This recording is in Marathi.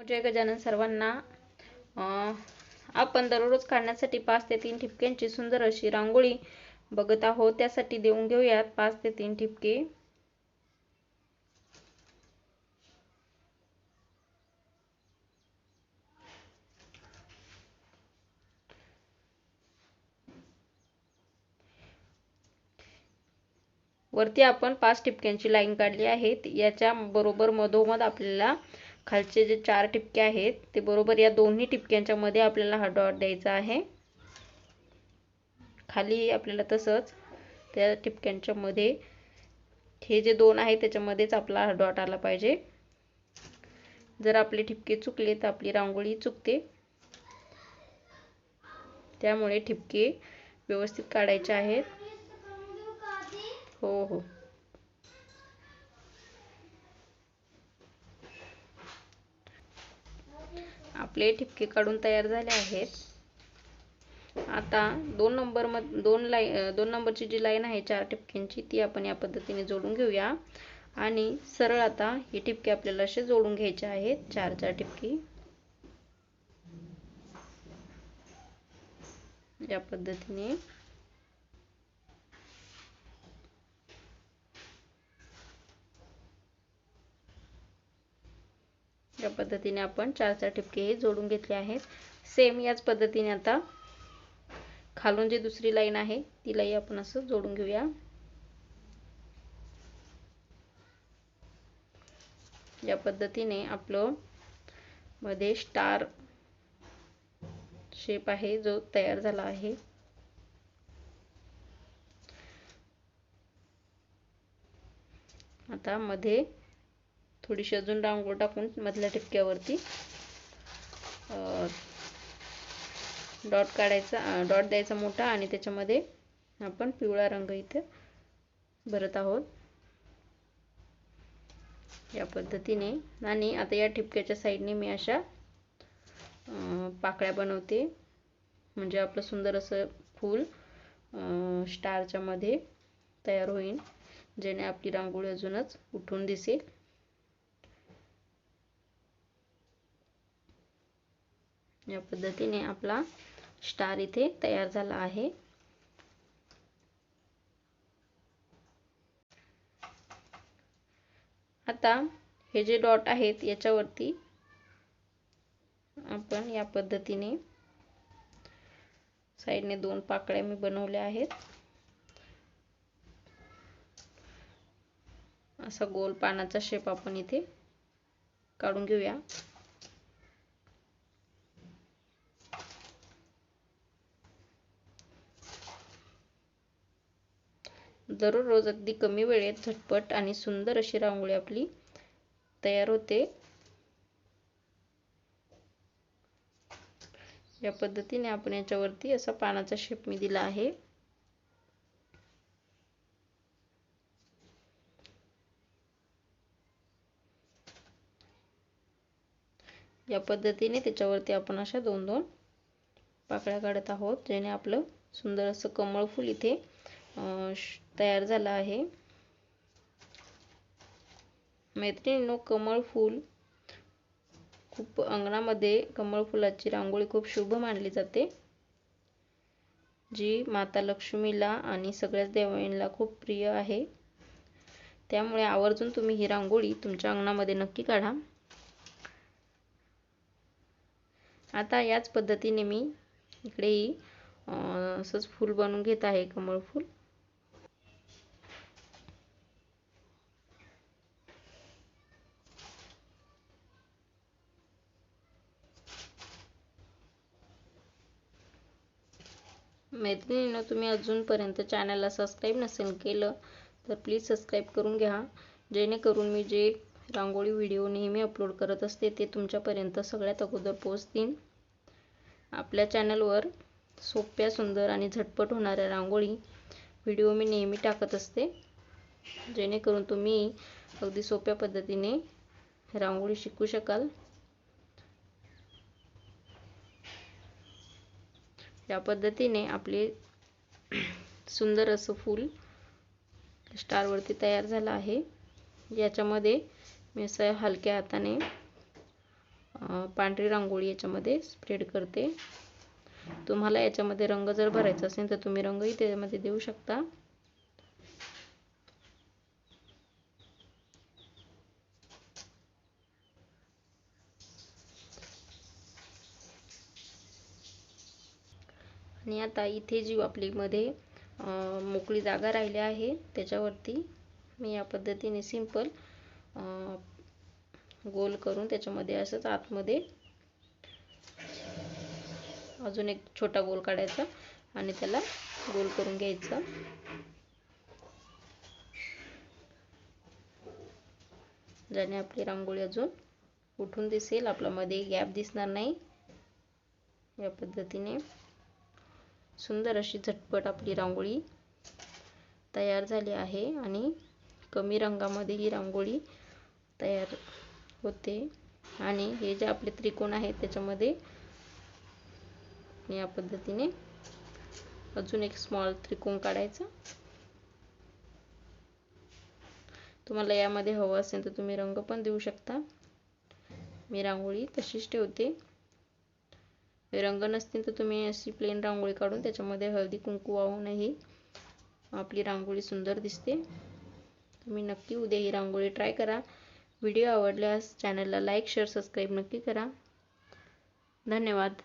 जय गजानन सर्वांना. आपण दररोज काढण्यासाठी 5 ते 3 ठिपक्यांची सुंदर अशी रांगोळी बघत आहोत. त्यासाठी देऊन घेऊयात 5 ते 3 ठिपके. वरती आपण 5 ठिपक्यांची लाईन काढली आहे. याच्या बरोबर मधोमध आपल्याला खालचे जे 4 ठिपके आहेत ते बरोबर या दोन्ही ठिपक्यांच्या मध्ये आपल्याला हा डॉट द्यायचा आहे. खाली आपल्याला तसंच त्या ठिपक्यांच्या मध्ये हे जे 2 आहे त्याच्यामध्येच आपला हा डॉट आला पाहिजे. जर आपले ठिपके चुकले तर आपली रांगोळी चुकते. त्यामुळे ठिपके व्यवस्थित काढायचे आहेत. हो. आपले ठिपके काढून तयार झाले आहेत. आता 2 नंबरची जी लाईन आहे 4 ठिपक्यांची ती आपण या पद्धतीने जोडून घेऊया आणि सरळ आता हे ठिपके आपल्याला असे जोडून घ्यायचे आहेत. 4 ठिपके या पद्धतीने. या पद्धतीने आपण 4 ठिपके हे जोडून घेतले आहेत. सेम याच पद्धतीने आता खालून जी दुसरी लाईन आहे तिलाही आपण असं जोडून घेऊया. या पद्धतीने आपलं मध्ये स्टार शेप आहे जो तयार झाला आहे. आता मध्ये थोडीशी अजून रांगोळी टाकून मधल्या ठिपक्यावरती डॉट काढायचा, डॉट द्यायचा मोठा आणि त्याच्यामध्ये आपण पिवळा रंग इथे भरत आहोत या पद्धतीने. आणि आता या ठिपक्याच्या साईडने मी अशा पाकळ्या बनवते, म्हणजे आपलं सुंदर असं फूल स्टारच्या मध्ये तयार होईल, जेणे आपली रांगोळी अजूनच उठून दिसेल. या पद्धतीने आपला स्टार इथे तयार झाला आहे. आता हे जे डॉट आहेत याच्यावरती आपण या पद्धतीने साइडने 2 पाकळ्या मी बनवल्या आहेत. असा गोल पानाचा शेप आपण इथे काढून घेऊया. दररोज अगदी कमी वेळेत झटपट आणि सुंदर अशी रांगोळी आपली तयार होते. या पद्धतीने आपण याच्यावरती असा पानाचा शेप मी दिला आहे. या पद्धतीने त्याच्यावरती आपण अशा 2-2 पाकळ्या काढत आहोत, जेणे आपलं सुंदर असं कमळ फूल इथे तयार झालं आहे. मैत्रिणींनो, कमळ फूल खूप अंगणामध्ये कमळ फुलाची रांगोळी खूप शुभ मानली जाते, जी माता लक्ष्मीला आणि सगळ्याच देवांना खूप प्रिय आहे. त्यामुळे आवर्जून तुम्ही ही रांगोळी तुमच्या अंगणामध्ये नक्की काढा. आता याच पद्धतीने मी इकडेही असंच फूल बनवून घेत आहे, कमळ फूल. मैत्रिणींनो, तुम्ही अजूनपर्यंत चॅनलला सबस्क्राईब नसेल केलं तर प्लीज सबस्क्राईब करून घ्या, जेणेकरून मी जे रांगोळी व्हिडिओ नेहमी अपलोड करत असते ते तुमच्यापर्यंत सगळ्यात अगोदर पोहोचतील. आपल्या चॅनलवर सोप्या, सुंदर आणि झटपट होणाऱ्या रांगोळी व्हिडिओ मी नेहमी टाकत असते, जेणेकरून तुम्ही अगदी सोप्या पद्धतीने रांगोळी शिकू शकाल. या पद्धतीने आपले सुंदर असं फूल स्टार वरती तयार झालं आहे. याच्यामध्ये मी असं हलक्या हाताने पांढरी रांगोळी याच्यामध्ये स्प्रेड करते. तुम्हाला याच्यामध्ये रंग जर भरायचा असेल तर तुम्ही रंगही त्यामध्ये देऊ शकता. आणि आता इथे जी आपली मध्ये मोकळी जागा राहिली आहे त्याच्यावरती मी या पद्धतीने सिंपल गोल करून त्याच्यामध्ये असंच आतमध्ये अजून एक छोटा गोल काढायचा आणि त्याला गोल करून घ्यायचा. ज्याने आपली रांगोळी अजून उठून दिसेल, आपला मध्ये गॅप दिसणार नाही. या पद्धतीने सुंदर अशी झटपट आपली रांगोळी तयार झाली आहे आणि कमी रंगामध्ये ही रांगोळी तयार होते. आणि हे जे आपले त्रिकोण आहेत त्याच्यामध्ये या पद्धतीने अजून एक स्मॉल त्रिकोण काढायचा. तुम्हाला यामध्ये हवं असेल तर तुम्ही रंग पण देऊ शकता. मी रांगोळी तशीच ठेवते. रंग नसतील तर तुम्ही अशी प्लेन रांगोळी काढून त्याच्यामध्ये हळदी कुंकू वाहूनही आपली रांगोळी सुंदर दिसते. तुम्ही नक्की उद्या ही रांगोळी ट्राय करा. व्हिडिओ आवडल्यास चॅनलला लाईक शेअर सबस्क्राईब नक्की करा. धन्यवाद.